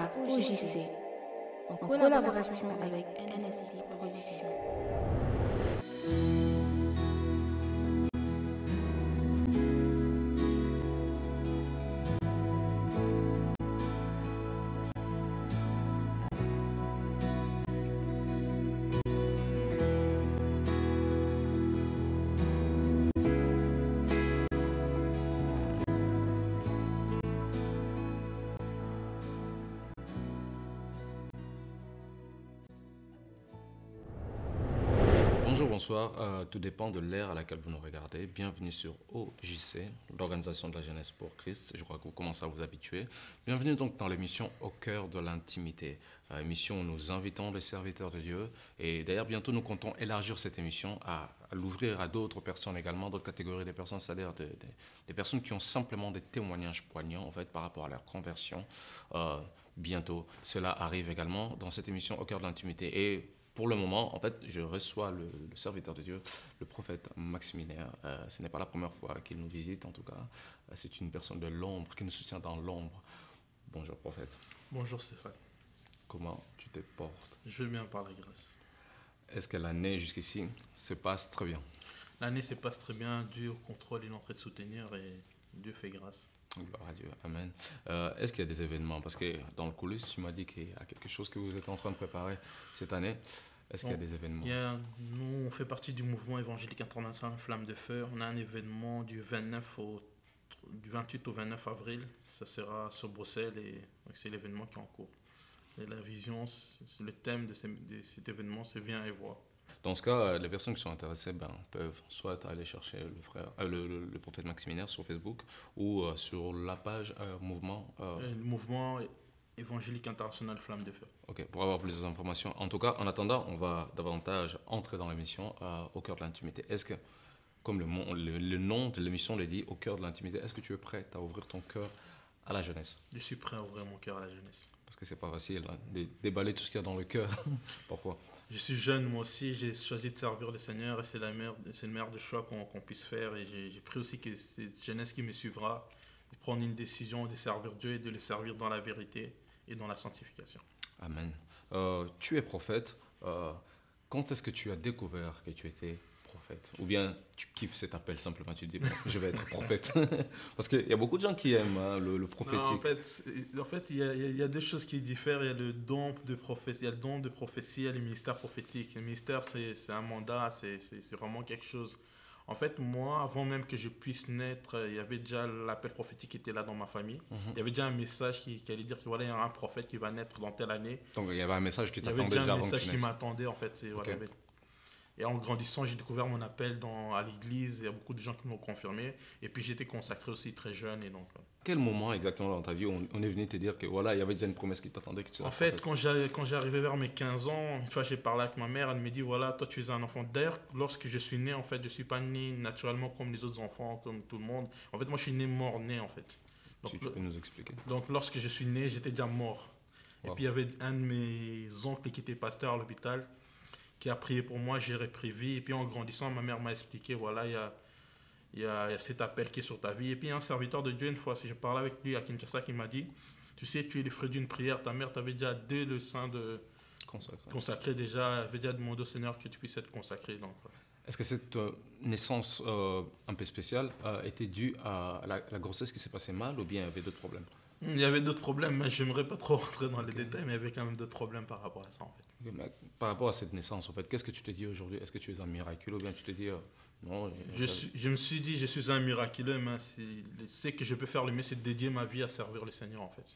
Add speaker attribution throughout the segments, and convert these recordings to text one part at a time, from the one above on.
Speaker 1: par OJC, en collaboration avec NST Productions.
Speaker 2: Bonjour, bonsoir, tout dépend de l'ère à laquelle vous nous regardez. Bienvenue sur OJC, l'Organisation de la Jeunesse pour Christ. Je crois que vous commencez à vous habituer. Bienvenue donc dans l'émission Au cœur de l'intimité, émission où nous invitons les serviteurs de Dieu. Et d'ailleurs, bientôt, nous comptons élargir cette émission à l'ouvrir à d'autres personnes également, d'autres catégories de personnes, c'est-à-dire des personnes qui ont simplement des témoignages poignants en fait, par rapport à leur conversion. Bientôt, cela arrive également dans cette émission Au cœur de l'intimité. Et pour le moment, en fait, je reçois le serviteur de Dieu, le prophète Maximilien. Ce n'est pas la première fois qu'il nous visite, en tout cas. C'est une personne de l'ombre qui nous soutient dans l'ombre. Bonjour, prophète.
Speaker 3: Bonjour, Stéphane.
Speaker 2: Comment tu te portes?
Speaker 3: Je vais bien par la grâce.
Speaker 2: Est-ce que l'année jusqu'ici se passe très bien?
Speaker 3: L'année se passe très bien. Dieu contrôle, il est en train de soutenir et Dieu fait grâce.
Speaker 2: Gloire à Dieu, amen. Est-ce qu'il y a des événements? Parce que dans le coulisses, tu m'as dit qu'il y a quelque chose que vous êtes en train de préparer cette année. Est-ce qu'il y a des événements?
Speaker 3: Nous, on fait partie du mouvement évangélique international Flamme de Feu. On a un événement du 28 au 29 avril. Ça sera sur Bruxelles et c'est l'événement qui est en cours. Et la vision, le thème de cet événement, c'est Viens et vois.
Speaker 2: Dans ce cas, les personnes qui sont intéressées peuvent soit aller chercher le prophète Maximilien sur Facebook ou sur la page mouvement.
Speaker 3: Le mouvement évangélique international Flamme de Feu.
Speaker 2: Ok, pour avoir plus d'informations. En tout cas, en attendant, on va davantage entrer dans l'émission Au cœur de l'intimité. Est-ce que, comme le nom de l'émission le dit, Au cœur de l'intimité, est-ce que tu es prêt à ouvrir ton cœur à la jeunesse?
Speaker 3: Je suis prêt à ouvrir mon cœur à la jeunesse.
Speaker 2: Parce que c'est pas facile hein, de déballer tout ce qu'il y a dans le cœur. Pourquoi?
Speaker 3: Je suis jeune, moi aussi, j'ai choisi de servir le Seigneur et c'est le meilleur des choix qu'on puisse faire. Et j'ai pris aussi que cette jeunesse qui me suivra, de prendre une décision de servir Dieu et de le servir dans la vérité et dans la sanctification.
Speaker 2: Amen. Tu es prophète. Quand est-ce que tu as découvert que tu étais prophète? Ou bien tu kiffes cet appel simplement, tu dis bon, je vais être prophète? Parce qu'il y a beaucoup de gens qui aiment hein, le prophétique.
Speaker 3: Non, en fait il y a deux choses qui diffèrent. Il y a le don de prophétie, il y a le don de prophétie et le ministère prophétique. Le ministère, c'est un mandat, c'est vraiment quelque chose. En fait, moi, avant même que je puisse naître, il y avait déjà l'appel prophétique qui était là dans ma famille. Il y avait déjà un message qui allait dire que voilà, il y a un prophète qui va naître dans telle année.
Speaker 2: Donc il y avait un message qui t'attendait
Speaker 3: déjà
Speaker 2: déjà avant
Speaker 3: un
Speaker 2: que
Speaker 3: message
Speaker 2: tu
Speaker 3: qui
Speaker 2: naisses.
Speaker 3: m'attendait en fait.
Speaker 2: Okay.
Speaker 3: Voilà, et en grandissant, j'ai découvert mon appel à l'église. Il y a beaucoup de gens qui m'ont confirmé. Et puis j'étais consacré aussi très jeune. Et donc,
Speaker 2: quel moment exactement dans ta vie on est venu te dire que voilà, il y avait déjà une promesse qui t'attendait que tu serais
Speaker 3: en fait, quand j'ai arrivé vers mes 15 ans, une fois j'ai parlé avec ma mère, elle me dit voilà, toi tu es un enfant. D'ailleurs, lorsque je suis né, en fait, je ne suis pas né naturellement comme les autres enfants, comme tout le monde. En fait, moi je suis né mort-né en fait. Donc,
Speaker 2: si tu peux nous expliquer.
Speaker 3: Donc lorsque je suis né, j'étais déjà mort. Wow. Et puis il y avait un de mes oncles qui était pasteur à l'hôpital, qui a prié pour moi, j'ai repris vie. Et puis en grandissant, ma mère m'a expliqué, voilà, il y a cet appel qui est sur ta vie. Et puis un serviteur de Dieu, une fois, si je parlais avec lui à Kinshasa, qui m'a dit, tu sais, tu es le fruit d'une prière, ta mère t'avait déjà dès le sein de consacré déjà, avait déjà demandé au Seigneur que tu puisses être consacré. Donc, voilà.
Speaker 2: Est-ce que cette naissance un peu spéciale était due à la grossesse qui s'est passée mal ou bien il y avait d'autres problèmes?
Speaker 3: Il y avait d'autres problèmes, mais je n'aimerais pas trop rentrer dans les détails, mais il y avait quand même d'autres problèmes par rapport à ça, en fait.
Speaker 2: Okay, par rapport à cette naissance, en fait, qu'est-ce que tu te dis aujourd'hui? Est-ce que tu es un miraculeux ou bien tu te dis non?
Speaker 3: Je me suis dit, je suis un miraculeux, mais ce que je peux faire le mieux, c'est de dédier ma vie à servir le Seigneur, en fait.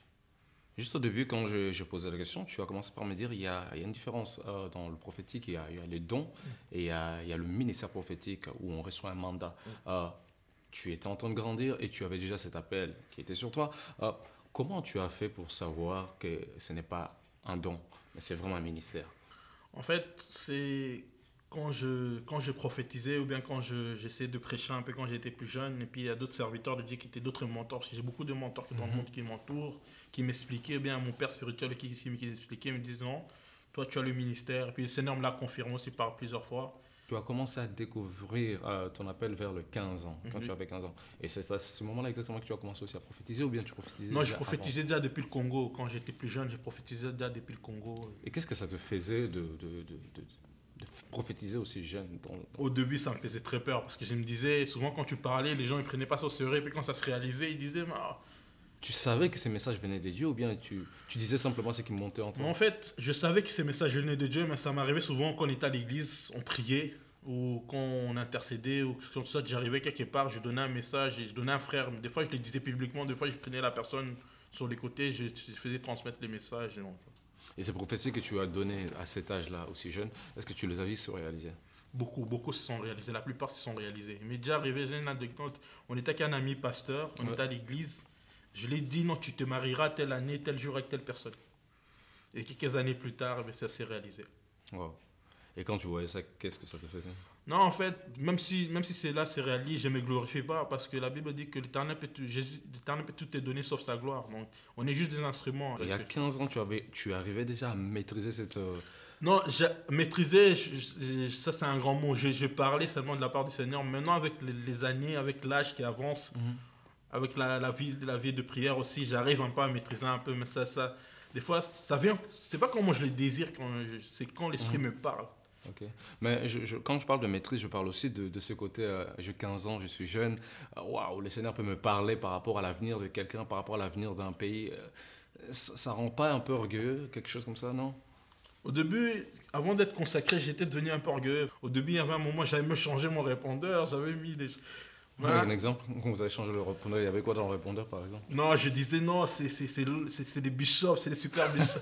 Speaker 2: Juste au début, quand je posais la question, tu as commencé par me dire il y a une différence dans le prophétique, il y a les dons et il y a le ministère prophétique où on reçoit un mandat. Tu étais en train de grandir et tu avais déjà cet appel qui était sur toi. Comment tu as fait pour savoir que ce n'est pas un don, mais c'est vraiment un ministère?
Speaker 3: En fait, c'est quand je prophétisais ou bien quand j'essayais de prêcher un peu quand j'étais plus jeune. Et puis il y a d'autres serviteurs de Dieu qui étaient d'autres mentors. Parce que j'ai beaucoup de mentors dans le monde qui m'entourent, qui m'expliquaient, bien mon père spirituel qui m'expliquait, me disait non, toi tu as le ministère. Et puis le Seigneur me l'a confirmé aussi par plusieurs fois.
Speaker 2: Tu as commencé à découvrir ton appel vers le 15 ans, quand tu avais 15 ans. Et c'est à ce moment-là exactement que tu as commencé aussi à prophétiser ou bien tu prophétisais
Speaker 3: Non, je
Speaker 2: déjà
Speaker 3: prophétisais
Speaker 2: avant?
Speaker 3: déjà depuis le Congo. Quand j'étais plus jeune, je prophétisais déjà depuis le Congo.
Speaker 2: Et qu'est-ce que ça te faisait de prophétiser aussi jeune
Speaker 3: Au début, ça me faisait très peur parce que je me disais, souvent quand tu parlais, les gens ne prenaient pas ça au sérieux. Et puis quand ça se réalisait, ils disaient,
Speaker 2: Tu savais que ces messages venaient de Dieu ou bien tu disais simplement ce qui montait en
Speaker 3: mais
Speaker 2: toi?
Speaker 3: en fait, je savais que ces messages venaient de Dieu, mais ça m'arrivait souvent quand on était à l'église, on priait, ou quand on intercédait, ou comme ça, j'arrivais quelque part, je donnais un message, et je donnais un frère. Des fois, je le disais publiquement, des fois, je prenais la personne sur les côtés, je faisais transmettre les messages.
Speaker 2: Et ces prophéties que tu as données à cet âge-là, aussi jeune, est-ce que tu les as vues se réaliser?
Speaker 3: Beaucoup se sont réalisés, la plupart se sont réalisés. Il m'est déjà arrivé, j'ai une anecdote, on était avec un ami pasteur, on était à l'église, je lui ai dit, non, tu te marieras telle année, tel jour avec telle personne. Et quelques années plus tard, ça s'est réalisé.
Speaker 2: Wow. Et quand tu voyais ça, qu'est-ce que ça te faisait?
Speaker 3: Non, en fait, même si c'est là, c'est réaliste, je ne me glorifie pas parce que la Bible dit que l'Éternel peut tout te donner sauf sa gloire. Donc, on est juste des instruments.
Speaker 2: Il y a 15 ans, tu arrivais déjà à maîtriser cette...
Speaker 3: Non, maîtriser, ça c'est un grand mot. Je parlais seulement de la part du Seigneur. Maintenant, avec les années, avec l'âge qui avance, avec la vie de prière aussi, j'arrive un peu à maîtriser un peu. Mais des fois, ça vient. C'est pas comment je le désire, c'est quand l'Esprit me parle.
Speaker 2: Ok. Mais quand je parle de maîtrise, je parle aussi de ce côté, j'ai 15 ans, je suis jeune, waouh, le Seigneur peut me parler par rapport à l'avenir de quelqu'un, par rapport à l'avenir d'un pays. Ça rend pas un peu orgueilleux, quelque chose comme ça, non?
Speaker 3: Au début, avant d'être consacré, j'étais devenu un peu orgueilleux. Au début, il y avait un moment, j'avais même changé mon répondeur, j'avais mis des...
Speaker 2: Un exemple, quand vous avez changé le répondeur, il y avait quoi dans le répondeur par exemple?
Speaker 3: Non, je disais non, c'est des bishops, c'est des super bishops.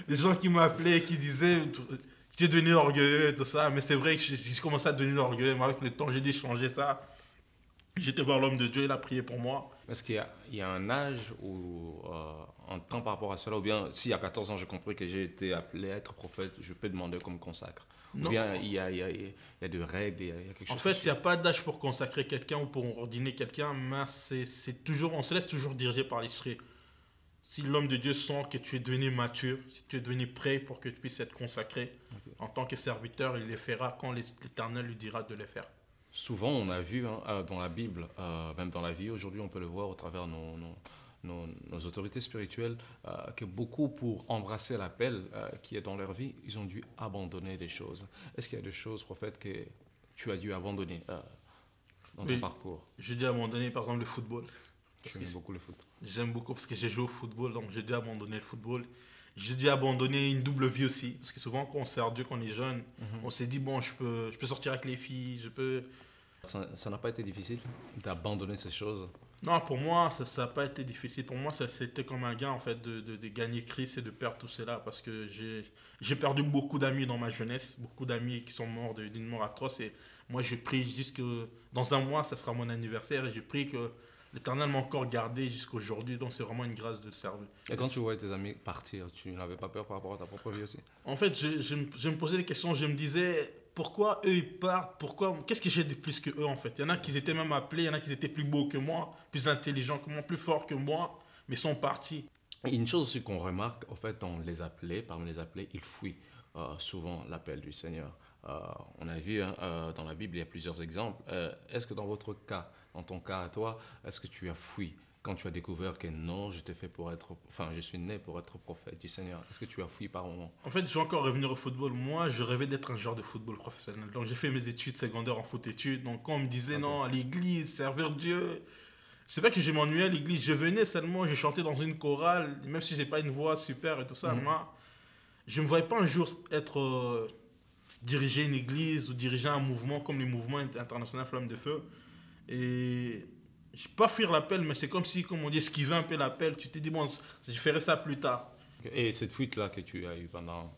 Speaker 3: Des gens qui m'appelaient, qui disaient tu es devenu orgueilleux, tout ça. Mais c'est vrai que j'ai commencé à devenir orgueilleux. Mais avec le temps, j'ai dû changer ça. J'étais voir l'homme de Dieu, il a prié pour moi.
Speaker 2: Est-ce qu'il y a un âge ou un temps par rapport à cela? Ou bien, s'il y a 14 ans, j'ai compris que j'ai été appelé à être prophète, je peux demander comme consacre? Ou
Speaker 3: Non.
Speaker 2: bien, il y a des règles, il y a quelque chose...
Speaker 3: En fait, il n'y a pas d'âge pour consacrer quelqu'un ou pour ordonner quelqu'un, mais c'est toujours, on se laisse toujours diriger par l'esprit. Si l'homme de Dieu sent que tu es devenu mature, si tu es devenu prêt pour que tu puisses être consacré, en tant que serviteur, il les fera quand l'Éternel lui dira de les faire.
Speaker 2: Souvent, on a vu dans la Bible, même dans la vie, aujourd'hui, on peut le voir au travers de nos autorités spirituelles, que beaucoup, pour embrasser l'appel qui est dans leur vie, ils ont dû abandonner des choses. Est-ce qu'il y a des choses, prophète, que tu as dû abandonner dans ton parcours?
Speaker 3: J'ai dû abandonner, par exemple, le football.
Speaker 2: J'aime beaucoup le foot.
Speaker 3: J'aime beaucoup parce que j'ai joué au football, donc j'ai dû abandonner le football. J'ai dû abandonner une double vie aussi, parce que souvent quand on sert Dieu, quand on est jeune, on s'est dit, bon, je peux sortir avec les filles, je peux...
Speaker 2: Ça n'a pas été difficile d'abandonner ces choses?
Speaker 3: Non, pour moi, ça n'a pas été difficile. Pour moi, c'était comme un gain, en fait, de gagner Christ et de perdre tout cela, parce que j'ai perdu beaucoup d'amis dans ma jeunesse, beaucoup d'amis qui sont morts d'une mort atroce, et moi, je prie juste que dans un mois, ça sera mon anniversaire, et je prie que l'Éternel m'a encore gardé jusqu'à aujourd'hui, donc c'est vraiment une grâce de servir.
Speaker 2: Et quand tu voyais tes amis partir, tu n'avais pas peur par rapport à ta propre vie aussi?
Speaker 3: En fait, je me posais des questions, je me disais, pourquoi eux ils partent, qu'est-ce que j'ai de plus que eux en fait? Il y en a qui étaient même appelés, il y en a qui étaient plus beaux que moi, plus intelligents que moi, plus forts que moi, mais sont partis.
Speaker 2: Et une chose aussi qu'on remarque, en fait, parmi les appelés, ils fuient souvent l'appel du Seigneur. On a vu dans la Bible, il y a plusieurs exemples. Est-ce que dans ton cas à toi, est-ce que tu as fui quand tu as découvert que non, je suis né pour être prophète du Seigneur? Est-ce que tu as fui par moment?
Speaker 3: En fait, je vais encore revenir au football. Moi, je rêvais d'être un joueur de football professionnel. Donc, j'ai fait mes études secondaires en foot-études. Donc, quand on me disait non, à l'église, servir Dieu, c'est pas que je m'ennuyais à l'église. Je venais seulement, je chantais dans une chorale, même si j'ai pas une voix super et tout ça. Moi, je me voyais pas un jour être diriger une église ou diriger un mouvement comme les mouvements internationaux Flamme de Feu. Et je ne vais pas fuir l'appel, mais c'est comme si, comme on dit, esquiver un peu l'appel. Tu t'es dit, bon, je ferai ça plus tard.
Speaker 2: Et cette fuite-là que tu as eue pendant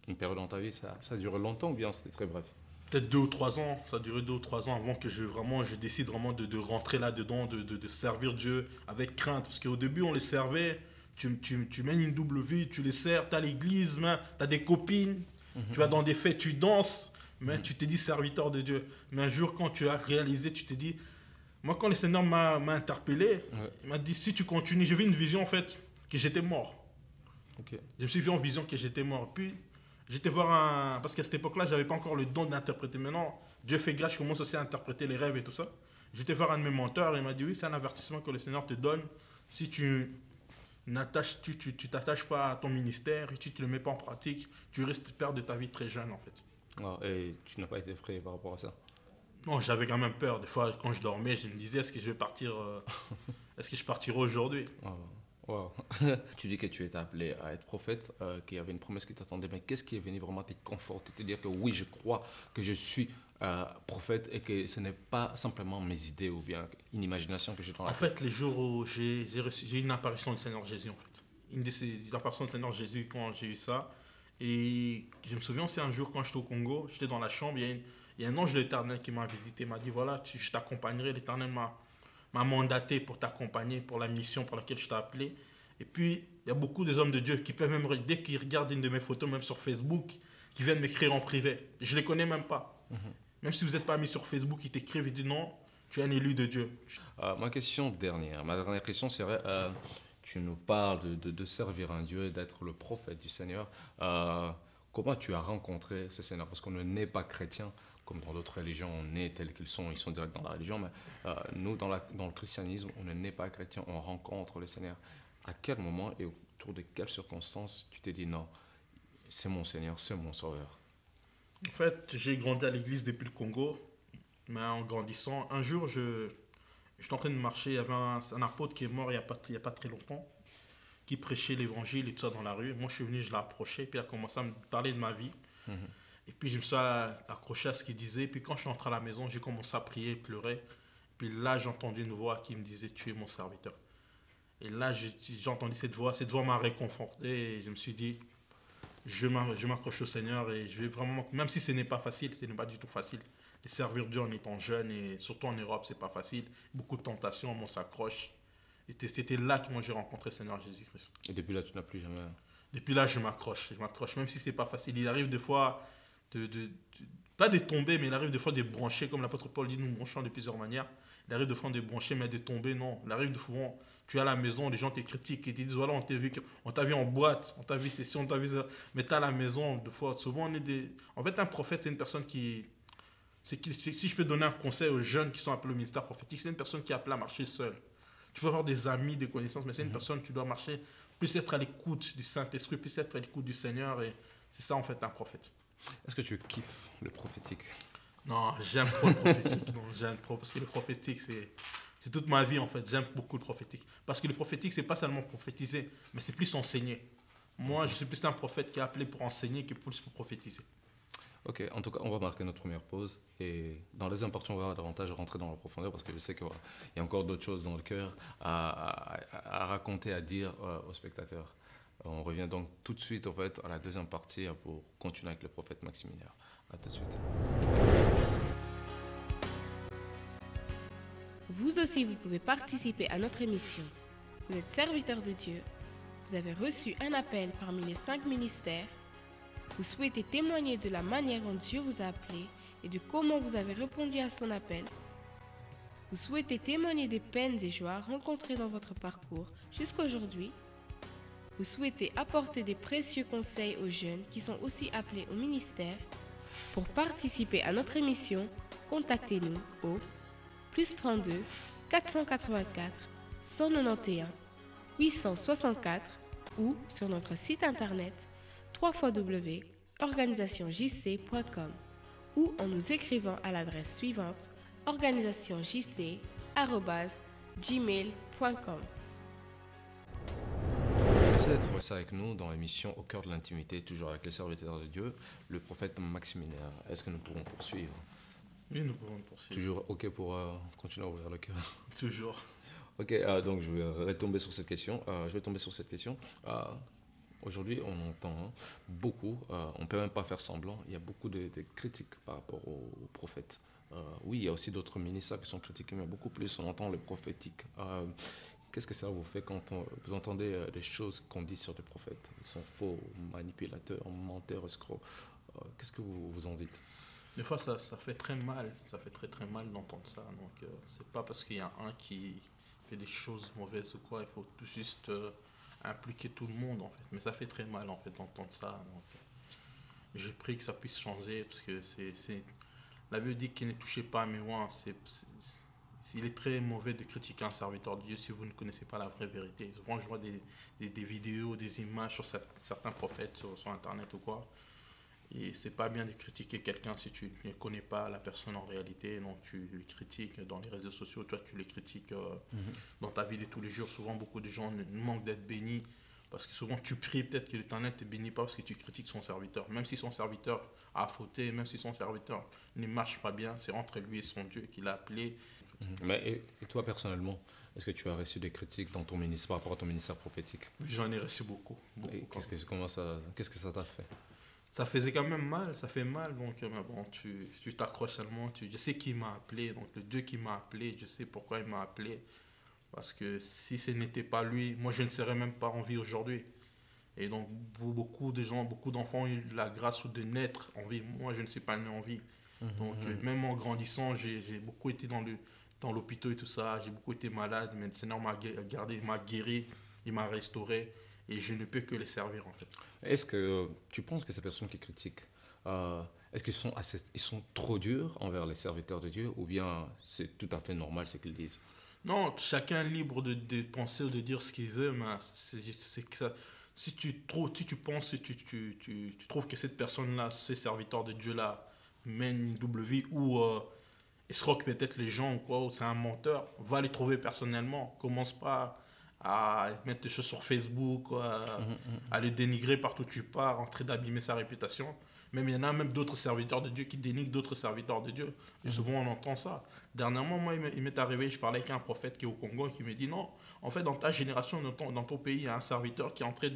Speaker 2: une période dans ta vie, ça a duré longtemps ou bien c'était très bref?
Speaker 3: Peut-être 2 ou 3 ans. Ça a duré 2 ou 3 ans avant que je décide vraiment de rentrer là-dedans, de servir Dieu avec crainte. Parce qu'au début, on les servait. Tu mènes une double vie, tu les sers, tu as l'église, tu as des copines, tu vas dans des fêtes, tu danses, mais tu t'es dit serviteur de Dieu. Mais un jour, quand tu as réalisé, tu t'es dit... Moi, quand le Seigneur m'a interpellé, il m'a dit, si tu continues, j'ai vu une vision en fait, que j'étais mort.
Speaker 2: Okay.
Speaker 3: Je me suis vu en vision que j'étais mort. Puis, J'étais voir un... Parce qu'à cette époque-là, j'avais pas encore le don d'interpréter. Maintenant, Dieu fait grâce, je commence aussi à interpréter les rêves et tout ça. J'étais voir un de mes menteurs et il m'a dit, oui, c'est un avertissement que le Seigneur te donne. Si tu t'attaches pas à ton ministère et tu ne le mets pas en pratique, tu risques de perdre ta vie très jeune, en fait.
Speaker 2: Ah, et tu n'as pas été effrayé par rapport à ça?
Speaker 3: Non, j'avais quand même peur. Des fois, quand je dormais, je me disais, est-ce que je vais partir... est-ce que je partirai aujourd'hui?
Speaker 2: Ah, wow. Tu dis que tu étais appelé à être prophète, qu'il y avait une promesse qui t'attendait, mais qu'est-ce qui est venu vraiment te conforter, te dire que oui, je crois que je suis prophète et que ce n'est pas simplement mes idées ou bien une imagination que j'ai dans la
Speaker 3: En
Speaker 2: tête?
Speaker 3: fait, les jours où j'ai eu une apparition du Seigneur Jésus, en fait. Une de ces apparitions du Seigneur Jésus, quand j'ai eu ça. Et je me souviens aussi un jour, quand j'étais au Congo, j'étais dans la chambre, il y a un ange de l'Éternel qui m'a visité, m'a dit, voilà, je t'accompagnerai, l'Éternel m'a mandaté pour t'accompagner, pour la mission pour laquelle je t'ai appelé. Et puis, il y a beaucoup des hommes de Dieu qui peuvent même, dès qu'ils regardent une de mes photos, même sur Facebook, qui viennent m'écrire en privé. Je ne les connais même pas. Même si vous n'êtes pas mis sur Facebook, ils t'écrivent et disent non, tu es un élu de Dieu.
Speaker 2: Ma dernière question serait, tu nous parles de servir un Dieu et d'être le prophète du Seigneur. Comment tu as rencontré ce Seigneur? Parce qu'on ne naît pas chrétien, comme dans d'autres religions, on est tels qu'ils sont direct dans la religion, mais nous, dans le christianisme, on ne naît pas chrétien, on rencontre le Seigneur. À quel moment et autour de quelles circonstances tu t'es dit non, c'est mon Seigneur, c'est mon Sauveur?
Speaker 3: En fait, j'ai grandi à l'église depuis le Congo, mais en grandissant, un jour, j'étais en train de marcher, il y avait un apôtre qui est mort il n'y a pas très longtemps, qui prêchait l'évangile et tout ça dans la rue. Moi, je suis venu, je l'ai approché, puis il a commencé à me parler de ma vie. Et puis, je me suis accroché à ce qu'il disait. Puis, quand je suis entré à la maison, j'ai commencé à prier, pleurer. Puis là, j'ai entendu une voix qui me disait, tu es mon serviteur. Et là, j'ai entendu cette voix m'a réconforté. Et je me suis dit, je m'accroche au Seigneur et je vais vraiment, même si ce n'est pas facile, ce n'est pas du tout facile. De servir Dieu en étant jeune et surtout en Europe, c'est pas facile. Beaucoup de tentations, on s'accroche. Et c'était là que moi j'ai rencontré le Seigneur Jésus-Christ.
Speaker 2: Et depuis là, tu n'as plus jamais...
Speaker 3: Depuis là, je m'accroche, même si c'est pas facile. Il arrive des fois pas de tomber, mais il arrive des fois de brancher, comme l'apôtre Paul dit, nous branchons de plusieurs manières. Il arrive des fois de brancher, mais de tomber, non. Il arrive de fois, tu es à la maison, les gens te critiquent et te disent, voilà, on t'a vu en boîte, on t'a vu ceci, on t'a vu ça. Mais tu es à la maison, des fois, souvent on est des... En fait, un prophète, c'est une personne qui... Si je peux donner un conseil aux jeunes qui sont appelés au ministère prophétique, c'est une personne qui est appelée à marcher seule. Tu peux avoir des amis, des connaissances, mais c'est une personne, tu dois marcher, plus être à l'écoute du Saint-Esprit, plus être à l'écoute du Seigneur. Et c'est ça, en fait, un prophète.
Speaker 2: Est-ce que tu kiffes le prophétique?
Speaker 3: Non, j'aime trop le prophétique. Non, j'aime trop, parce que le prophétique, c'est toute ma vie, en fait. J'aime beaucoup le prophétique. Parce que le prophétique, c'est pas seulement prophétiser, mais c'est plus enseigner. Moi, je suis plus un prophète qui est appelé pour enseigner que plus pour prophétiser.
Speaker 2: Ok, en tout cas, on va marquer notre première pause et dans les importations, on va davantage rentrer dans la profondeur parce que je sais qu'il y a encore d'autres choses dans le cœur à raconter, à dire aux spectateurs. On revient donc tout de suite en fait, à la deuxième partie pour continuer avec le prophète Maximilien. À tout de suite.
Speaker 1: Vous aussi, vous pouvez participer à notre émission. Vous êtes serviteur de Dieu. Vous avez reçu un appel parmi les 5 ministères. Vous souhaitez témoigner de la manière dont Dieu vous a appelé et de comment vous avez répondu à son appel. Vous souhaitez témoigner des peines et joies rencontrées dans votre parcours jusqu'à aujourd'hui. Vous souhaitez apporter des précieux conseils aux jeunes qui sont aussi appelés au ministère. Pour participer à notre émission, contactez-nous au +32 484 191 864 ou sur notre site internet www.organisationsjc.com ou en nous écrivant à l'adresse suivante organisationsjc@gmail.com.
Speaker 2: Merci d'être resté avec nous dans l'émission Au cœur de l'intimité, toujours avec les serviteurs de Dieu, le prophète Maximilien. Est-ce que nous pourrons poursuivre?
Speaker 3: Oui, nous pouvons poursuivre.
Speaker 2: Toujours OK pour continuer à ouvrir le cœur?
Speaker 3: Toujours.
Speaker 2: Ok, donc je vais retomber sur cette question. Aujourd'hui, on entend beaucoup, on ne peut même pas faire semblant, il y a beaucoup de critiques par rapport aux prophètes. Oui, il y a aussi d'autres ministères qui sont critiqués, mais beaucoup plus on entend le prophétique. Qu'est-ce que ça vous fait quand vous entendez des choses qu'on dit sur les prophètes? Ils sont faux, manipulateurs, menteurs, escrocs. Qu'est-ce que vous en dites?
Speaker 3: Des fois, ça fait très mal. Ça fait très très mal d'entendre ça. Donc, c'est pas parce qu'il y a un qui fait des choses mauvaises ou quoi, il faut tout juste impliquer tout le monde en fait. Mais ça fait très mal en fait d'entendre ça. Donc, j'ai prié que ça puisse changer parce que la Bible dit qu'il ne touchez pas à mes oins. Il est très mauvais de critiquer un serviteur de Dieu si vous ne connaissez pas la vraie vérité. Souvent, je vois des vidéos, des images sur certains prophètes sur Internet ou quoi. Et c'est pas bien de critiquer quelqu'un si tu ne connais pas la personne en réalité. Donc tu les critiques dans les réseaux sociaux, toi tu les critiques dans ta vie de tous les jours. Souvent, beaucoup de gens manquent d'être bénis parce que souvent tu pries peut-être que l'Éternel ne te bénit pas parce que tu critiques son serviteur. Même si son serviteur a fauté, même si son serviteur ne marche pas bien, c'est entre lui et son Dieu qu'il a appelé.
Speaker 2: Mais et toi personnellement, est-ce que tu as reçu des critiques dans ton ministère, par rapport à ton ministère prophétique?
Speaker 3: J'en ai reçu beaucoup.
Speaker 2: Qu'est-ce que ça t'a fait?
Speaker 3: Ça faisait quand même mal, ça fait mal. Donc, mais bon, tu t'accroches seulement. Je sais qui m'a appelé, donc le Dieu qui m'a appelé, je sais pourquoi il m'a appelé. Parce que si ce n'était pas lui, moi je ne serais même pas en vie aujourd'hui. Et donc, beaucoup de gens, beaucoup d'enfants ont eu la grâce de naître en vie. Moi, je ne suis pas né en vie. Donc, même en grandissant, j'ai beaucoup été dans l'hôpital et tout ça. J'ai beaucoup été malade, mais le Seigneur m'a gardé, il m'a guéri, il m'a restauré. Et je ne peux que les servir en fait.
Speaker 2: Est-ce que tu penses que ces personnes qui critiquent, est-ce qu'ils sont trop durs envers les serviteurs de Dieu ou bien c'est tout à fait normal ce qu'ils disent?
Speaker 3: Non, chacun est libre de penser ou de dire ce qu'il veut, mais c'est que ça, si tu penses, si tu trouves que cette personne-là, ce serviteur de Dieu-là, mène une double vie ou escroque peut-être les gens ou quoi, ou c'est un menteur, va les trouver personnellement. Commence pas à mettre des choses sur Facebook, à le dénigrer partout où tu pars, en train d'abîmer sa réputation. Même il y en a même d'autres serviteurs de Dieu qui dénigrent d'autres serviteurs de Dieu. Et souvent on entend ça. Dernièrement, moi, il m'est arrivé, je parlais avec un prophète qui est au Congo et qui me dit non, en fait dans ta génération, dans ton pays, il y a un serviteur qui est en train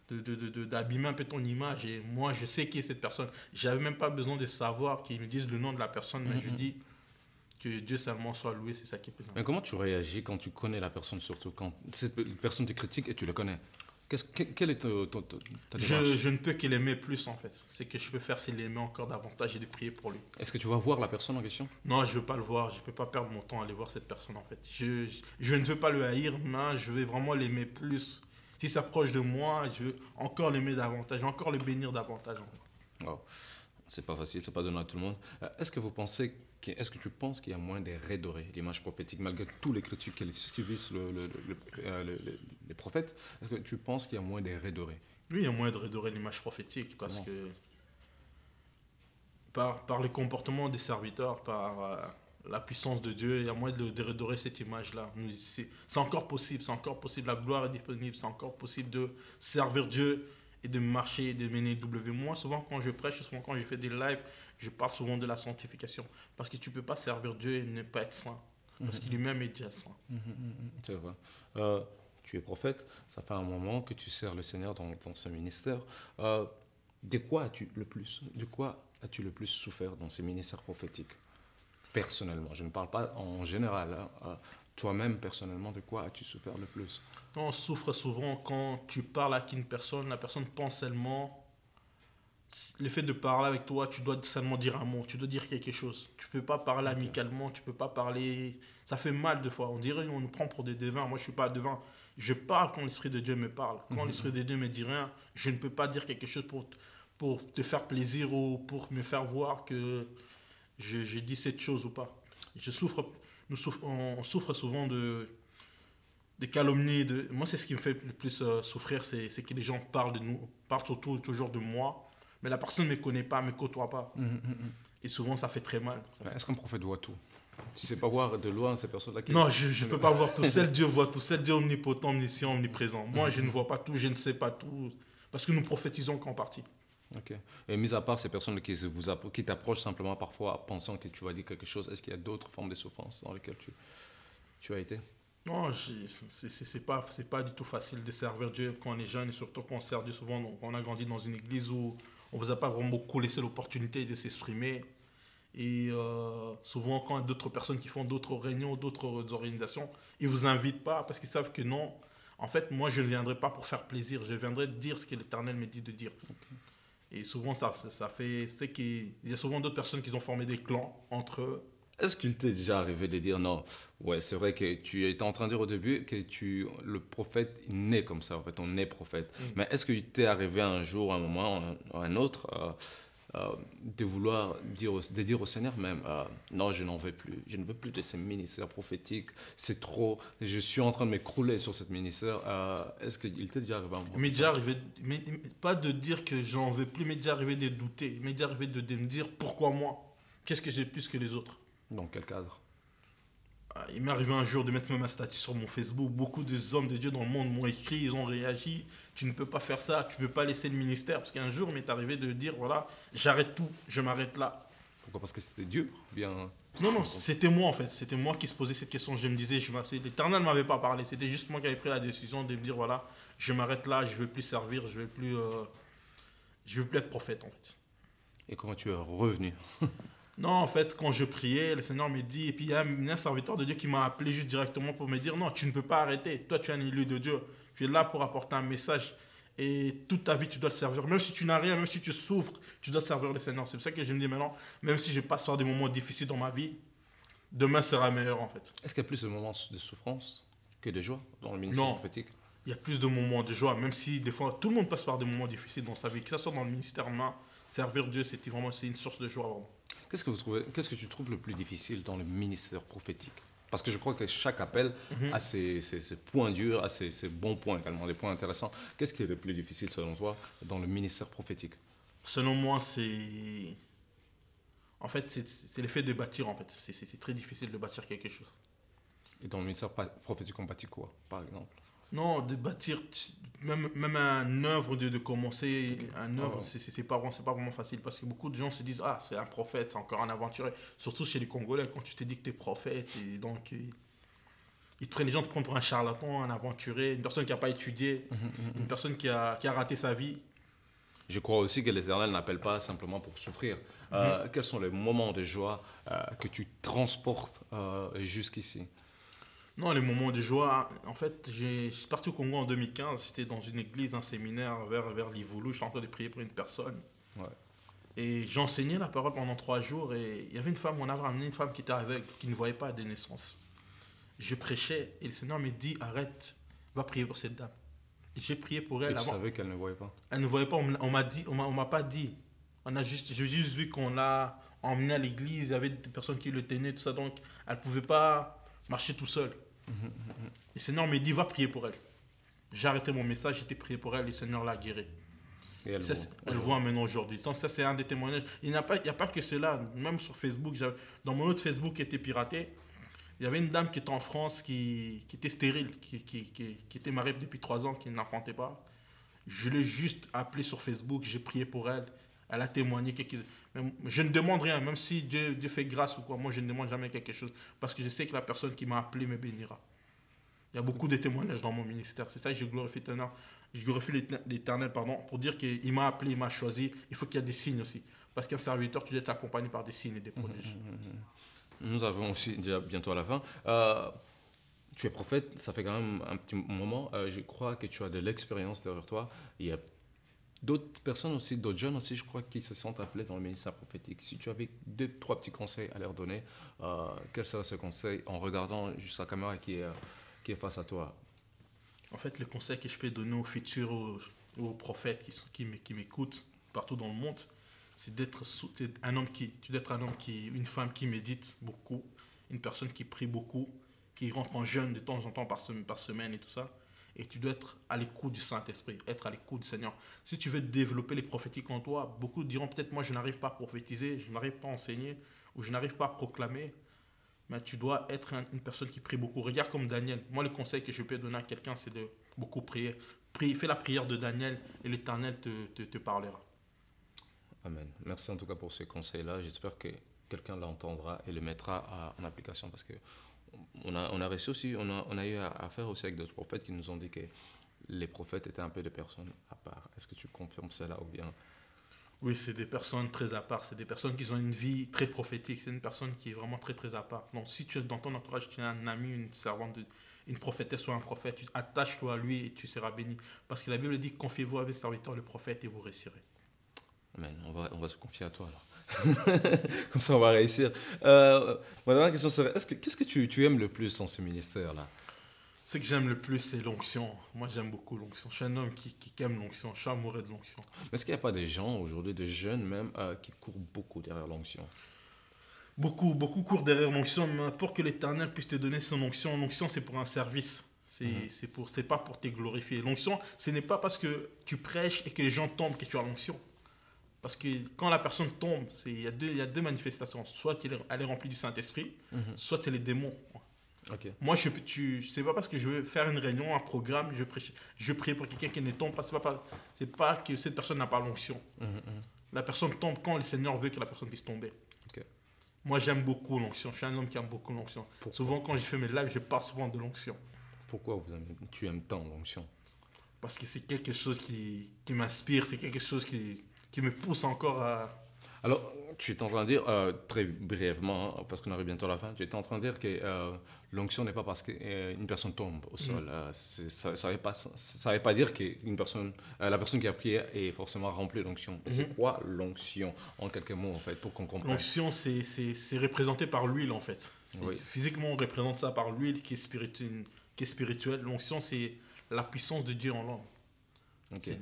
Speaker 3: d'abîmer un peu ton image. Et moi, je sais qui est cette personne. J'avais même pas besoin de savoir qu'ils me disent le nom de la personne, mais je dis que Dieu seulement soit loué, c'est ça qui est plus important.
Speaker 2: Mais comment tu réagis quand tu connais la personne, surtout quand cette personne te critique et tu le connais? Quelle est ta démarche?
Speaker 3: Je ne peux que l'aimer plus en fait. Ce que je peux faire, c'est l'aimer encore davantage et de prier pour lui.
Speaker 2: Est-ce que tu vas voir la personne en question?
Speaker 3: Non, je ne veux pas le voir. Je ne peux pas perdre mon temps à aller voir cette personne en fait. Je ne veux pas le haïr, mais je veux vraiment l'aimer plus. S'il s'approche de moi, je veux encore l'aimer davantage, encore le bénir davantage en fait.
Speaker 2: Wow. C'est pas facile, c'est pas donné à tout le monde. Est-ce que tu penses qu'il y a moyen de redorer l'image prophétique malgré tous les critiques qui subissent les prophètes? Est-ce que tu penses qu'il y a moyen de redorer?
Speaker 3: Oui, il y a moyen de redorer l'image prophétique parce que par les comportements des serviteurs, par la puissance de Dieu, il y a moyen de redorer cette image-là. C'est encore possible, c'est encore possible. La gloire est disponible, c'est encore possible de servir Dieu et de marcher, de mener W. Moi, souvent quand je prêche, souvent quand je fais des lives, je parle souvent de la sanctification. Parce que tu ne peux pas servir Dieu et ne pas être saint. Parce qu'il lui-même est déjà saint.
Speaker 2: C'est vrai. Tu es prophète, ça fait un moment que tu sers le Seigneur dans ce ministère. De quoi as-tu le plus souffert dans ces ministères prophétiques? Personnellement, je ne parle pas en général. Toi-même, personnellement, de quoi as-tu souffert le plus?
Speaker 3: On souffre souvent quand tu parles à une personne, la personne pense seulement. Le fait de parler avec toi, tu dois seulement dire un mot, tu dois dire quelque chose. Tu ne peux pas parler amicalement, tu ne peux pas parler. Ça fait mal des fois. On dirait qu'on nous prend pour des devins. Moi, je ne suis pas devin. Je parle quand l'Esprit de Dieu me parle. Quand l'Esprit de Dieu me dit rien, je ne peux pas dire quelque chose pour te faire plaisir ou pour me faire voir que je dis cette chose ou pas. On souffre souvent de calomnies. Moi, c'est ce qui me fait le plus souffrir, c'est que les gens parlent de nous, parlent toujours de moi, mais la personne ne me connaît pas, ne me côtoie pas. Et souvent, ça fait très mal.
Speaker 2: Est-ce qu'un prophète voit tout? Tu ne sais pas voir de loin ces personnes-là qui...
Speaker 3: Non, je ne peux pas voir tout. Seul Dieu voit tout. Seul Dieu omnipotent, omniscient, omniprésent. Moi, je ne vois pas tout, je ne sais pas tout, parce que nous prophétisons qu'en partie.
Speaker 2: Ok. Et mis à part ces personnes qui t'approchent simplement parfois pensant que tu vas dire quelque chose, est-ce qu'il y a d'autres formes de souffrance dans lesquelles tu as été?
Speaker 3: Non, c'est pas du tout facile de servir Dieu quand on est jeune et surtout quand on sert Dieu souvent. On a grandi dans une église où on ne vous a pas vraiment beaucoup laissé l'opportunité de s'exprimer. Et souvent, quand il y a d'autres personnes qui font d'autres réunions, d'autres organisations, ils ne vous invitent pas parce qu'ils savent que non. En fait, moi, je ne viendrai pas pour faire plaisir. Je viendrai dire ce que l'Éternel me dit de dire. Okay. Et souvent, ça fait... C'est qu'il y a souvent d'autres personnes qui ont formé des clans entre eux.
Speaker 2: Est-ce qu'il t'est déjà arrivé de dire non, ouais, c'est vrai que tu étais en train de dire au début que le prophète il naît comme ça, en fait, on est prophète. Mais est-ce qu'il t'est arrivé un jour, un moment, un autre, de vouloir dire au Seigneur même, non, je n'en veux plus, je ne veux plus de ces ministères prophétiques, c'est trop, je suis en train de m'écrouler sur cette ministère. Est-ce qu'il t'est déjà arrivé un moment?
Speaker 3: Il m'est déjà arrivé, pas de dire que j'en veux plus, il m'est déjà arrivé de douter. Il m'est déjà arrivé de me dire pourquoi moi? Qu'est-ce que j'ai de plus que les autres?
Speaker 2: Dans quel cadre?
Speaker 3: Il m'est arrivé un jour de mettre même un statut sur mon Facebook. Beaucoup de hommes de Dieu dans le monde m'ont écrit, ils ont réagi. Tu ne peux pas faire ça, tu ne peux pas laisser le ministère. Parce qu'un jour, il m'est arrivé de dire, voilà, j'arrête tout, je m'arrête là.
Speaker 2: Pourquoi? Parce que c'était dur? Bien.
Speaker 3: Non, c'était moi en fait. C'était moi qui se posais cette question. Je me disais, l'Éternel ne m'avait pas parlé. C'était juste moi qui avais pris la décision de me dire, voilà, je m'arrête là, je ne veux plus servir, je veux plus être prophète en fait.
Speaker 2: Et comment tu es revenu?
Speaker 3: Non, en fait, quand je priais, le Seigneur me dit, et puis il y a un serviteur de Dieu qui m'a appelé juste directement pour me dire, non, tu ne peux pas arrêter. Toi, tu es un élu de Dieu. Tu es là pour apporter un message. Et toute ta vie, tu dois le servir. Même si tu n'as rien, même si tu souffres, tu dois servir le Seigneur. C'est pour ça que je me dis maintenant, même si je passe par des moments difficiles dans ma vie, demain sera meilleur en fait.
Speaker 2: Est-ce qu'il y a plus de moments de souffrance que de joie dans le ministère prophétique?
Speaker 3: Il y a plus de moments de joie, même si des fois, tout le monde passe par des moments difficiles dans sa vie. Que ce soit dans le ministère humain, servir Dieu, c'est une source de joie vraiment.
Speaker 2: Qu'est-ce que tu trouves le plus difficile dans le ministère prophétique? Parce que je crois que chaque appel a ses points durs, a ses bons points également, des points intéressants. Qu'est-ce qui est le plus difficile selon toi dans le ministère prophétique?
Speaker 3: Selon moi, c'est l'effet de bâtir en fait. C'est très difficile de bâtir quelque chose.
Speaker 2: Et dans le ministère prophétique, on bâtit quoi, par exemple?
Speaker 3: Non, de bâtir, même un œuvre, de commencer un œuvre, c'est pas vraiment facile parce que beaucoup de gens se disent, ah, c'est un prophète, c'est encore un aventurier. Surtout chez les Congolais, quand tu te dis que tu es prophète, et donc les gens te prennent pour un charlatan, un aventurier, une personne qui n'a pas étudié, une personne qui a raté sa vie.
Speaker 2: Je crois aussi que l'Éternel n'appelle pas simplement pour souffrir. Quels sont les moments de joie que tu transportes jusqu'ici?
Speaker 3: Non, les moments de joie, en fait, je suis parti au Congo en 2015, j'étais dans une église, un séminaire vers Livoulou, je suis en train de prier pour une personne.
Speaker 2: Ouais.
Speaker 3: Et j'enseignais la parole pendant 3 jours et il y avait une femme, on avait ramené une femme qui était aveugle, qui ne voyait pas de naissance. Je prêchais et le Seigneur me dit, arrête, va prier pour cette dame. Et j'ai prié pour elle.
Speaker 2: Et tu savais qu'elle ne voyait pas?
Speaker 3: Elle ne voyait pas, on m'a pas dit. J'ai juste vu qu'on l'a emmenée à l'église, il y avait des personnes qui le tenaient, tout ça, donc elle ne pouvait pas marcher tout seule. Le Seigneur me dit, va prier pour elle. J'ai arrêté mon message, j'étais prié pour elle, le Seigneur l'a guérie.
Speaker 2: Et elle
Speaker 3: voit maintenant aujourd'hui. Donc ça, c'est un des témoignages. Il n'y a pas que cela. Même sur Facebook, dans mon autre Facebook qui était piraté, il y avait une dame qui était en France, qui était stérile, qui était mariée depuis 3 ans, qui n'enfantait pas. Je l'ai juste appelée sur Facebook, j'ai prié pour elle. Elle a témoigné quelque chose. Je ne demande rien, même si Dieu fait grâce ou quoi. Moi, je ne demande jamais quelque chose. Parce que je sais que la personne qui m'a appelé me bénira. Il y a beaucoup de témoignages dans mon ministère. C'est ça que je glorifie l'Éternel, pour dire qu'il m'a appelé, il m'a choisi. Il faut qu'il y ait des signes aussi. Parce qu'un serviteur, tu dois être accompagné par des signes et des prodiges.
Speaker 2: Nous avons aussi déjà bientôt à la fin. Tu es prophète, ça fait quand même un petit moment. Je crois que tu as de l'expérience derrière toi. Il y a d'autres personnes aussi, d'autres jeunes aussi, je crois, qui se sentent appelés dans le ministère prophétique. Si tu avais 2-3 petits conseils à leur donner, quel serait ce conseil en regardant juste la caméra qui est face à toi?
Speaker 3: En fait, le conseil que je peux donner aux futurs, aux prophètes qui m'écoutent partout dans le monde, c'est d'être une femme qui médite beaucoup, une personne qui prie beaucoup, qui rentre en jeûne de temps en temps par semaine et tout ça. Et tu dois être à l'écoute du Saint-Esprit, être à l'écoute du Seigneur. Si tu veux développer les prophétiques en toi, beaucoup diront peut-être moi je n'arrive pas à prophétiser, je n'arrive pas à enseigner ou je n'arrive pas à proclamer. Mais tu dois être une personne qui prie beaucoup. Regarde comme Daniel. Moi, le conseil que je peux donner à quelqu'un, c'est de beaucoup prier. Fais la prière de Daniel et l'Éternel te parlera.
Speaker 2: Amen. Merci en tout cas pour ces conseils-là. J'espère que quelqu'un l'entendra et le mettra en application parce que on a reçu aussi, on a eu affaire aussi avec d'autres prophètes qui nous ont dit que les prophètes étaient un peu des personnes à part. Est-ce que tu confirmes cela ou bien?
Speaker 3: Oui, c'est des personnes très à part. C'est des personnes qui ont une vie très prophétique. C'est une personne qui est vraiment très, très à part. Donc, si dans ton entourage, tu as un ami, une servante, une prophétesse ou un prophète, attache-toi à lui et tu seras béni. Parce que la Bible dit, confiez-vous à vos serviteurs, le prophète, et vous réussirez.
Speaker 2: Amen. On va se confier à toi alors. Comme ça, on va réussir. Ma dernière question serait, qu'est-ce que tu aimes le plus dans ce ministère-là?
Speaker 3: Ce que j'aime le plus, c'est l'onction. Moi, j'aime beaucoup l'onction. Je suis un homme qui aime l'onction. Je suis amoureux de l'onction.
Speaker 2: Mais est-ce qu'il n'y a pas des gens aujourd'hui, des jeunes même, qui courent beaucoup derrière l'onction?
Speaker 3: Beaucoup courent derrière l'onction, mais pour que l'Éternel puisse te donner son onction. L'onction, c'est pour un service. C'est pas pour te glorifier. L'onction, ce n'est pas parce que tu prêches et que les gens tombent que tu as l'onction. Parce que quand la personne tombe, il y a deux manifestations. Soit elle est remplie du Saint-Esprit, soit c'est les démons.
Speaker 2: Ok.
Speaker 3: Moi, c'est pas parce que je veux faire une réunion, un programme, je prie pour quelqu'un qui ne tombe pas. C'est pas que cette personne n'a pas l'onction. La personne tombe quand le Seigneur veut que la personne puisse tomber.
Speaker 2: Ok.
Speaker 3: Moi, j'aime beaucoup l'onction. Je suis un homme qui aime beaucoup l'onction. Souvent, quand je fais mes lives, je parle souvent de l'onction.
Speaker 2: Pourquoi tu aimes tant l'onction?
Speaker 3: Parce que c'est quelque chose qui m'inspire, c'est quelque chose qui me pousse encore à...
Speaker 2: Alors, tu es en train de dire, très brièvement, hein, parce qu'on arrive bientôt à la fin, tu es en train de dire que l'onction n'est pas parce qu'une personne tombe au sol. Ça ne veut pas dire que la personne qui a prié est forcément remplie d'onction. Mais c'est quoi l'onction, en quelques mots, en fait, pour qu'on comprenne?
Speaker 3: L'onction, c'est représenté par l'huile, en fait.
Speaker 2: Oui.
Speaker 3: Physiquement, on représente ça par l'huile qui est spirituelle. L'onction, c'est la puissance de Dieu en l'homme.
Speaker 2: Okay.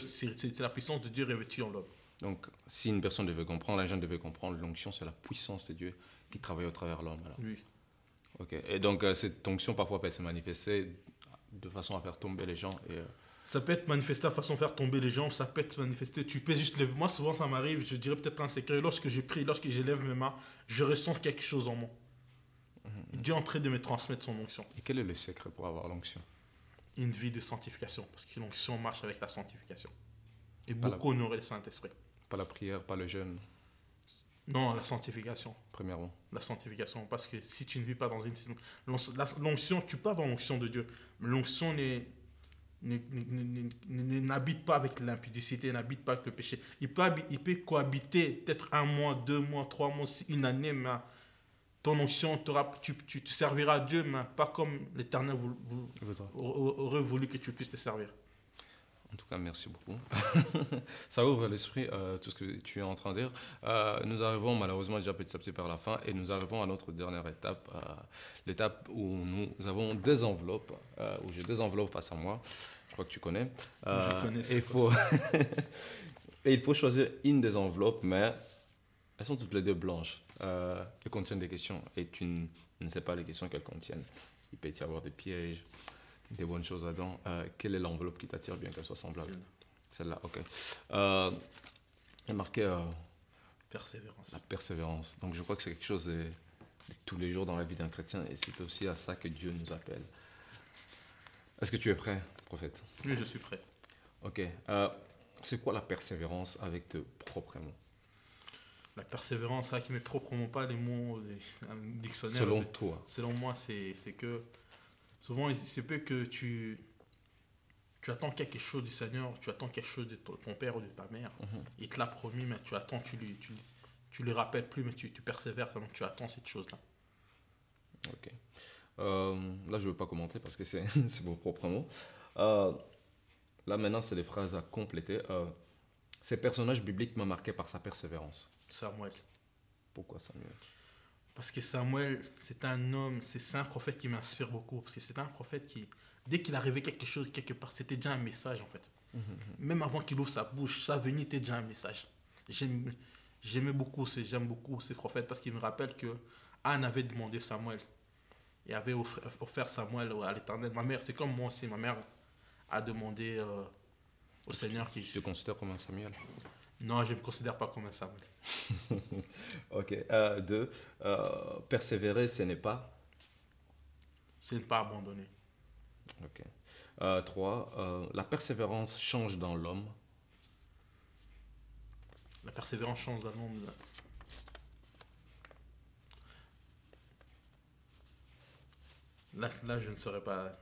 Speaker 3: C'est la puissance de Dieu revêtue en l'homme.
Speaker 2: Donc, si une personne devait comprendre, un jeune devait comprendre, l'onction, c'est la puissance de Dieu qui travaille au travers de l'homme.
Speaker 3: Oui.
Speaker 2: Ok. Et donc, cette onction, parfois, peut se manifester de façon à faire tomber les gens.
Speaker 3: Ça peut être manifesté de façon à faire tomber les gens, ça peut être manifesté, tu peux juste lever. Moi, souvent, ça m'arrive, je dirais peut-être un secret, lorsque je prie, lorsque je lève mes mains, je ressens quelque chose en moi. Dieu est en train de me transmettre son onction.
Speaker 2: Et quel est le secret pour avoir l'onction?
Speaker 3: Une vie de sanctification, parce que l'onction marche avec la sanctification. Et beaucoup honorer le Saint-Esprit.
Speaker 2: Pas la prière, pas le jeûne.
Speaker 3: Non, la sanctification.
Speaker 2: Premièrement.
Speaker 3: La sanctification. Parce que si tu ne vis pas dans une... L'onction, tu peux avoir l'onction de Dieu. Mais l'onction n'habite pas avec l'impudicité, n'habite pas avec le péché. Il peut cohabiter peut-être 1 mois, 2 mois, 3 mois, une année, mais ton onction, tu te serviras à Dieu, mais pas comme l'Éternel aurait voulu que tu puisses te servir.
Speaker 2: En tout cas, merci beaucoup. Ça ouvre l'esprit, tout ce que tu es en train de dire. Nous arrivons malheureusement déjà petit à petit vers la fin et nous arrivons à notre dernière étape, l'étape où nous avons des enveloppes, où j'ai des enveloppes face à moi. Je crois que tu connais.
Speaker 3: Je connais ça.
Speaker 2: Et il faut choisir une des enveloppes, mais elles sont toutes les deux blanches. Elles contiennent des questions et tu ne sais pas les questions qu'elles contiennent. Il peut y avoir des pièges, des bonnes choses là-dedans. Quelle est l'enveloppe qui t'attire, bien qu'elle soit semblable? Celle-là, ok. Il est marqué
Speaker 3: persévérance.
Speaker 2: La persévérance. Donc je crois que c'est quelque chose de tous les jours dans la vie d'un chrétien et c'est aussi à ça que Dieu nous appelle. Est-ce que tu es prêt, prophète?
Speaker 3: Oui, je suis prêt.
Speaker 2: Ok. C'est quoi la persévérance avec tes propres mots?
Speaker 3: La persévérance, ça qui met proprement pas les mots un dictionnaire.
Speaker 2: Selon toi?
Speaker 3: Selon moi, c'est que souvent, il se peut que tu attends quelque chose du Seigneur, tu attends quelque chose de ton père ou de ta mère. Il te l'a promis, mais tu attends, tu lui rappelles plus, mais tu persévères, donc tu attends cette chose-là.
Speaker 2: Ok. Là, je ne veux pas commenter parce que c'est vos propres mots. Là, maintenant, c'est des phrases à compléter. Ces personnages bibliques m'ont marqué par sa persévérance.
Speaker 3: Samuel.
Speaker 2: Pourquoi Samuel?
Speaker 3: Parce que Samuel, c'est un homme, c'est un prophète qui m'inspire beaucoup. Parce que c'est un prophète qui, dès qu'il arrivait quelque chose quelque part, c'était déjà un message en fait. Même avant qu'il ouvre sa bouche, sa venue était déjà un message. J'aime beaucoup ces prophètes parce qu'il me rappelle que Anne avait demandé Samuel et avait offert Samuel à l'Éternel. Ma mère, c'est comme moi aussi, ma mère a demandé au Seigneur qui...
Speaker 2: Tu te considères comme un Samuel?
Speaker 3: Non, je ne me considère pas comme un Samuel.
Speaker 2: Ok. 2. Persévérer, ce n'est pas?
Speaker 3: C'est ne pas abandonner.
Speaker 2: Ok. 3. La persévérance change dans l'homme.
Speaker 3: La persévérance change dans l'homme. Là, je ne saurais pas.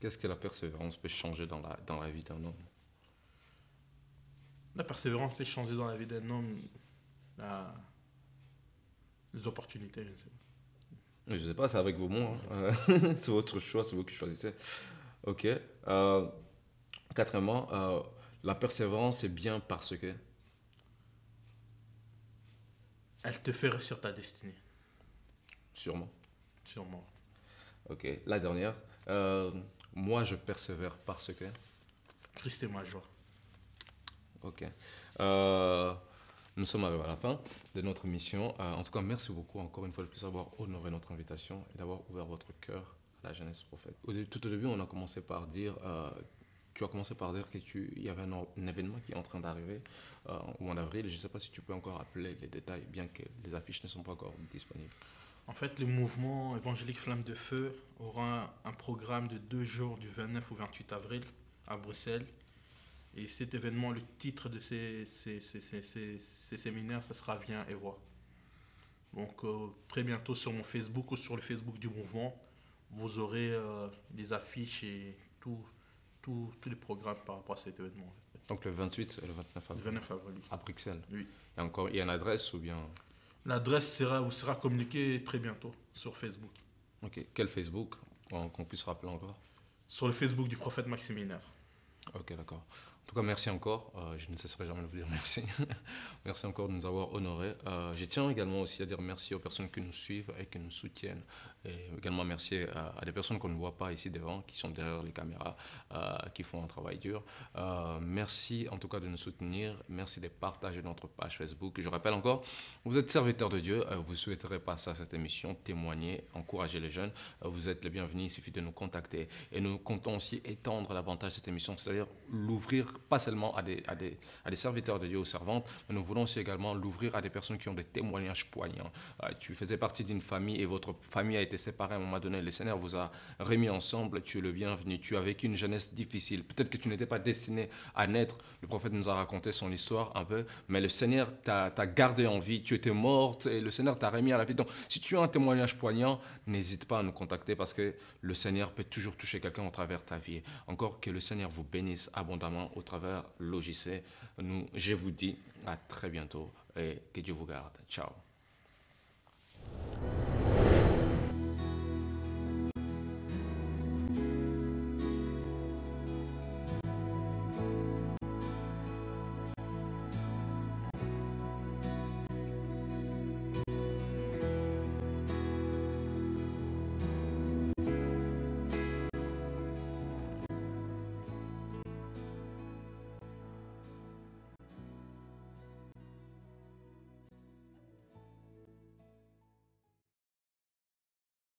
Speaker 2: Qu'est-ce que la persévérance peut changer dans la vie d'un homme?
Speaker 3: La persévérance peut changer dans la vie d'un homme les opportunités, je ne sais pas.
Speaker 2: Je ne sais pas, c'est avec vos mots. Hein. C'est votre choix, c'est vous qui choisissez. Ok. 4. La persévérance est bien parce que...
Speaker 3: Elle te fait réussir ta destinée,
Speaker 2: Sûrement.
Speaker 3: sûrement.
Speaker 2: Ok, la dernière. Moi, je persévère parce que...
Speaker 3: Christ est ma joie.
Speaker 2: Ok. Nous sommes arrivés à la fin de notre émission. En tout cas, merci beaucoup encore une fois de plus d'avoir honoré notre invitation et d'avoir ouvert votre cœur à la jeunesse prophète. Tout au début, on a commencé par dire, tu as commencé par dire qu'il y avait un événement qui est en train d'arriver au mois d'avril. Je ne sais pas si tu peux encore rappeler les détails, bien que les affiches ne sont pas encore disponibles.
Speaker 3: En fait, le mouvement évangélique Flamme de Feu aura un programme de 2 jours du 29 au 28 avril à Bruxelles. Et cet événement, le titre de ces séminaires, ça sera Viens et vois. Donc très bientôt sur mon Facebook ou sur le Facebook du mouvement, vous aurez des affiches et tous les programmes par rapport à cet événement.
Speaker 2: Donc le 28 et le 29 avril.
Speaker 3: Le 29 avril.
Speaker 2: À Bruxelles.
Speaker 3: Oui.
Speaker 2: Il y a une adresse ou bien...
Speaker 3: L'adresse vous sera communiquée très bientôt sur Facebook.
Speaker 2: Ok. Quel Facebook qu'on puisse rappeler encore?
Speaker 3: Sur le Facebook du prophète Maximinaire.
Speaker 2: Ok, d'accord. En tout cas, merci encore. Je ne cesserai jamais de vous dire merci. Merci encore de nous avoir honorés. Je tiens également aussi à dire merci aux personnes qui nous suivent et qui nous soutiennent. Et également merci à des personnes qu'on ne voit pas ici devant, qui sont derrière les caméras, qui font un travail dur. Merci en tout cas de nous soutenir. Merci de partager notre page Facebook. Je rappelle encore, vous êtes serviteur de Dieu. Vous souhaiterez passer à cette émission, témoigner, encourager les jeunes. Vous êtes les bienvenus. Il suffit de nous contacter. Et nous comptons aussi étendre davantage cette émission, c'est-à-dire l'ouvrir pas seulement à des serviteurs de Dieu ou servantes, mais nous voulons aussi également l'ouvrir à des personnes qui ont des témoignages poignants. Tu faisais partie d'une famille et votre famille a été séparée à un moment donné. Le Seigneur vous a remis ensemble. Tu es le bienvenu. Tu as vécu une jeunesse difficile. Peut-être que tu n'étais pas destiné à naître. Le prophète nous a raconté son histoire un peu, mais le Seigneur t'a gardé en vie. Tu étais morte et le Seigneur t'a remis à la vie. Donc, si tu as un témoignage poignant, n'hésite pas à nous contacter parce que le Seigneur peut toujours toucher quelqu'un au travers de ta vie. Encore que le Seigneur vous bénisse abondamment au travers l'OJC. Je vous dis à très bientôt et que Dieu vous garde. Ciao.